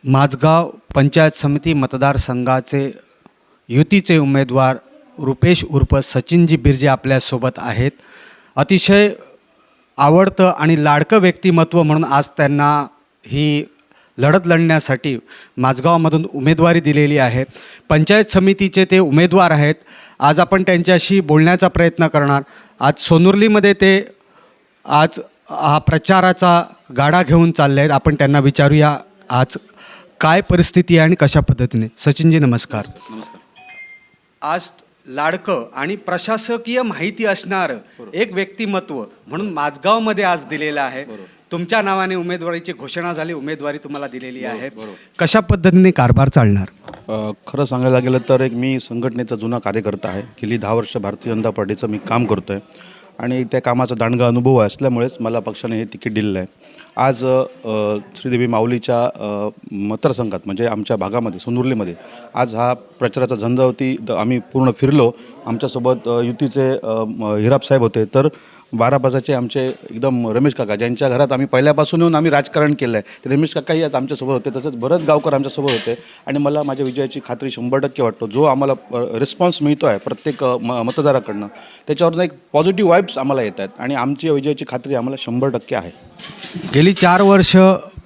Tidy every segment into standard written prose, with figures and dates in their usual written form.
माझगाव पंचायत समिती मतदारसंघाचे युतीचे उमेदवार रुपेश उर्फ सचिनजी बिर्जे आपल्यासोबत आहेत. अतिशय आवडतं आणि लाडकं व्यक्तिमत्व म्हणून आज त्यांना ही लढत लढण्यासाठी माझगावमधून उमेदवारी दिलेली आहे. पंचायत समितीचे ते उमेदवार आहेत. आज आपण त्यांच्याशी बोलण्याचा प्रयत्न करणार. आज सोनुर्लीमध्ये ते आज हा प्रचाराचा गाडा घेऊन चालले आहेत. आपण त्यांना विचारूया आज काय परिस्थिती आहे आणि कशा पद्धतीने. सचिनजी नमस्कार. नमस्कार. आज लाडकं आणि प्रशासकीय माहिती असणारं एक व्यक्तिमत्व म्हणून माझगावमध्ये आज दिलेलं आहे. तुमच्या नावाने उमेदवारीची घोषणा झाली, उमेदवारी तुम्हाला दिलेली आहे. कशा पद्धतीने कारभार चालणार? खरं सांगायला गेलं तर मी संघटनेचा जुना कार्यकर्ता आहे. गेली 10 वर्ष भारतीय जनता पार्टीचं मी काम करतो आहे आणि त्या कामाचा दांडगा अनुभव असल्यामुळेच मला पक्षाने हे तिकीट दिलेलं आहे. आज श्रीदेवी माऊलीच्या मतदारसंघात म्हणजे आमच्या भागामध्ये सोनुर्लीमध्ये आज हा प्रचाराचा झंझावती आम्ही पूर्ण फिरलो. आमच्यासोबत युतीचे हिराब साहेब होते, तर 12 बाजाचे आमचे एकदम रमेश काका, ज्यांच्या घरात आम्ही पहिल्यापासून येऊन आम्ही राजकारण केलं आहे, ते रमेश काकाही आज आमच्यासोबत होते. तसंच बरेच गावकर आमच्यासोबत होते आणि मला माझ्या विजयाची खात्री 100% वाटतो. जो आम्हाला रिस्पॉन्स मिळतो आहे प्रत्येक मतदाराकडनं, त्याच्यावरून एक पॉझिटिव्ह वाईब्स आम्हाला येत आहेत आणि आमची विजयाची खात्री आम्हाला 100% आहे. गेली 4 वर्ष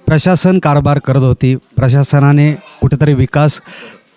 प्रशासन कारभार करत होती. प्रशासनाने कुठेतरी विकास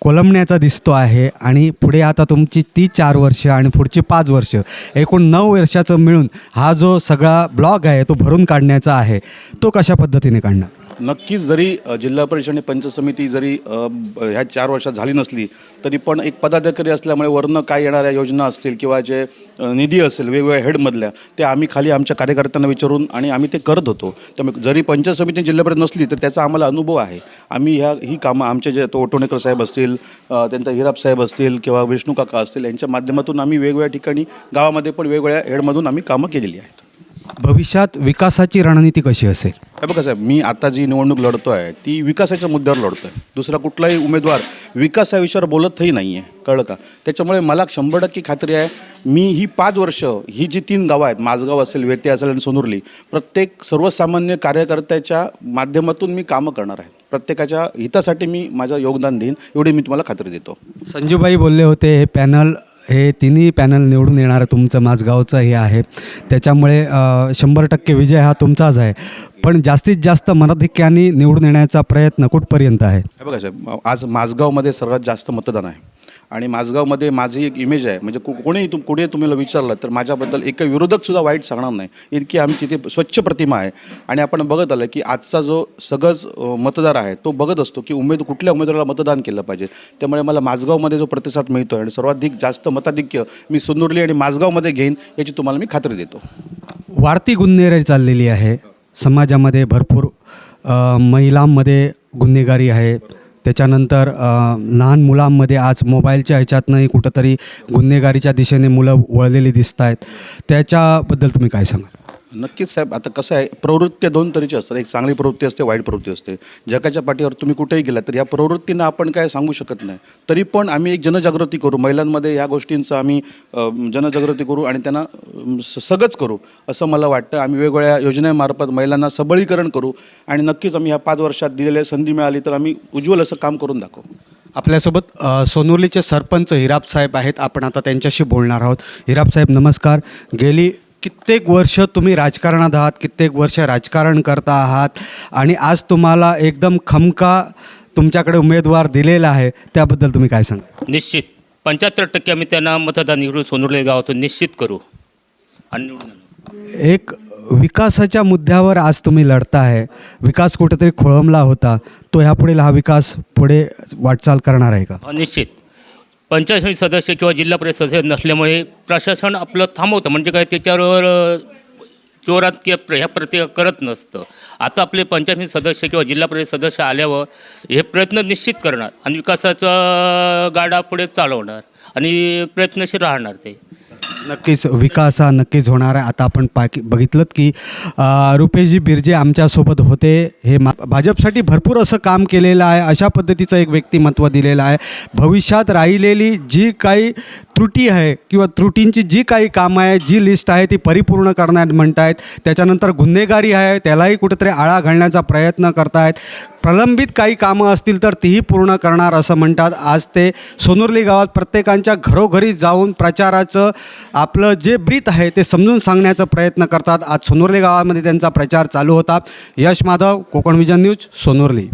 कोलमण्याचा दिसतो आहे आणि पुढे आता तुमची ती 4 वर्ष आणि पुढची 5 वर्ष एकूण 9 वर्षाचं मिळून हा जो सगळा ब्लॉग आहे तो भरून काढण्याचा आहे. तो कशा पद्धतीने काढणार? नक्कीच. जरी जिल्हा परिषद आणि पंचायत समिती जरी ह्या 4 वर्षात झाली नसली तरी पण एक पदाधिकारी असल्यामुळे वरनं काय येणाऱ्या योजना असतील किंवा जे निधी असेल वेगवेगळ्या हेडमधल्या, ते आम्ही खाली आमच्या कार्यकर्त्यांना विचारून आणि आम्ही ते करत होतो. त्यामुळे जरी पंचायत समिती जिल्हा परिषद नसली तर त्याचा आम्हाला अनुभव आहे. आम्ही ही कामं आमचे जे ओटोणेकर साहेब असतील, त्यांचा हिराब साहेब असतील किंवा विष्णू काका असतील, यांच्या माध्यमातून आम्ही वेगवेगळ्या ठिकाणी गावामध्ये पण वेगवेगळ्या हेडमधून आम्ही कामं केलेली आहेत. भविष्यात विकासाची रणनीती कशी असेल? हे बघा साहेब, मी आता जी निवडणूक लढतो आहे ती विकासाच्या मुद्द्यावर लढतो आहे. दुसरा कुठलाही उमेदवार विकास या विषयावर बोलतही नाही आहे, कळलं का? त्याच्यामुळे मला 100% खात्री आहे, मी ही 5 वर्ष ही जी 3 गावं आहेत, माझगाव असेल, वेते असेल आणि सोनुर्ली, प्रत्येक सर्वसामान्य कार्यकर्त्याच्या माध्यमातून मी कामं करणार आहे. प्रत्येकाच्या हितासाठी मी माझं योगदान देईन, एवढी मी तुम्हाला खात्री देतो. संजूबाई बोलले होते हे पॅनल, हे तिन्ही पॅनल निवडून येणारं तुमचं माझगावचं हे आहे, त्याच्यामुळे 100% विजय हा तुमचाच आहे. पण जास्तीत जास्त मताधिक्यांनी निवडून येण्याचा प्रयत्न कुठपर्यंत आहे? हे बघा साहेब, आज माझगावमध्ये सर्वात जास्त मतदान आहे आणि माझगावमध्ये माझी एक इमेज आहे, म्हणजे कोणी तुम्हाला विचारलं तर माझ्याबद्दल एक विरोधकसुद्धा वाईट सांगणार नाही, इतकी आमची तिथे स्वच्छ प्रतिमा आहे. आणि आपण बघत आलं की आजचा जो सगळंच मतदार आहे तो बघत असतो की कुठल्या उमेदवाराला मतदान केलं पाहिजे. त्यामुळे मला माझगावमध्ये जो प्रतिसाद मिळतो आहे आणि सर्वाधिक जास्त मताधिक्य मी सोनुर्ली आणि माझगावमध्ये घेईन याची तुम्हाला मी खात्री देतो. वाढती गुन्हेगारी चाललेली आहे समाजामध्ये, भरपूर महिलांमध्ये गुन्हेगारी आहे, त्याच्यानंतर लहान मुलांमध्ये आज मोबाईलच्या ह्याच्यातनंही कुठंतरी गुन्हेगारीच्या दिशेने मुलं वळलेली दिसत आहेत. त्याच्याबद्दल तुम्ही काय सांगाल? नक्कीच साहेब, आता कसं आहे, प्रवृत्त्या 2 तऱ्हेची असतात. एक चांगली प्रवृत्ती असते, वाईट प्रवृत्ती असते. जगाच्या पाठीवर तुम्ही कुठेही गेला तर या प्रवृत्तींना आपण काय सांगू शकत नाही. तरी पण आम्ही एक जनजागृती करू, महिलांमध्ये या गोष्टींचं आम्ही जनजागृती करू आणि त्यांना सगळंच करू असं मला वाटतं. आम्ही वेगवेगळ्या योजनेमार्फत महिलांना सबलीकरण करू आणि नक्कीच आम्ही ह्या 5 वर्षात दिलेल्या संधी मिळाली तर आम्ही उज्ज्वल असं काम करून दाखवू. आपल्यासोबत सोनुर्लीचे सरपंच हिराब साहेब आहेत. आपण आता त्यांच्याशी बोलणार आहोत. हिराब साहेब नमस्कार. गेली कित्येक वर्ष तुम्ही राजकारणात आहात, कित्येक वर्ष राजकारण करता आहात आणि आज तुम्हाला एकदम खमका तुमच्याकडे उमेदवार दिलेला आहे, त्याबद्दल तुम्ही काय सांगा? निश्चित 75% आम्ही त्यांना मतदान निवडून सोनुर्ली गावातून निश्चित करू आणि निवडून आणू. एक विकासाच्या मुद्द्यावर आज तुम्ही लढता आहे. विकास कुठेतरी खोळंबला होता, तो ह्यापुढे हा विकास पुढे वाटचाल करणार आहे का? निश्चित. पंचायत समिती सदस्य किंवा जिल्हा परिषद सदस्य नसल्यामुळे प्रशासन आपलं थांबवतं, म्हणजे काय त्याच्यावर जोरात किंवा ह्या प्रत्येक करत नसतं. आता आपले पंचायत समिती सदस्य किंवा जिल्हा परिषद सदस्य आल्यावर हे प्रयत्न निश्चित करणार आणि विकासाचा गाडा पुढे चालवणार आणि प्रयत्नशील राहणार. ते नक्कीच विकास हा नक्कीच होणार आहे. आता आपण बघितलं की रुपेशजी बिर्जे आमच्यासोबत होते. हे भाजपसाठी भरपूर असं काम केलेलं आहे, अशा पद्धतीचं एक व्यक्तिमत्व दिलेलं आहे. भविष्यात राहिलेली जी काही त्रुटी आहे किंवा त्रुटींची जी काही कामं आहे, जी लिस्ट आहे ती परिपूर्ण करण्यात म्हणतायत. त्याच्यानंतर गुन्हेगारी आहे त्यालाही कुठेतरी आळा घालण्याचा प्रयत्न करतायत. प्रलंबित काही कामं असतील तर तीही पूर्ण करणार असं म्हणतात. आज ते सोनुर्ली गावात प्रत्येकांच्या घरोघरी जाऊन प्रचाराचं आपलं जे ब्रीथ आहे ते समजून सांगण्याचा प्रयत्न करतात. आज सोनुर्ली गावामध्ये त्यांचा प्रचार चालू होता. यश माधव, कोकण विजन न्यूज, सोनुर्ली.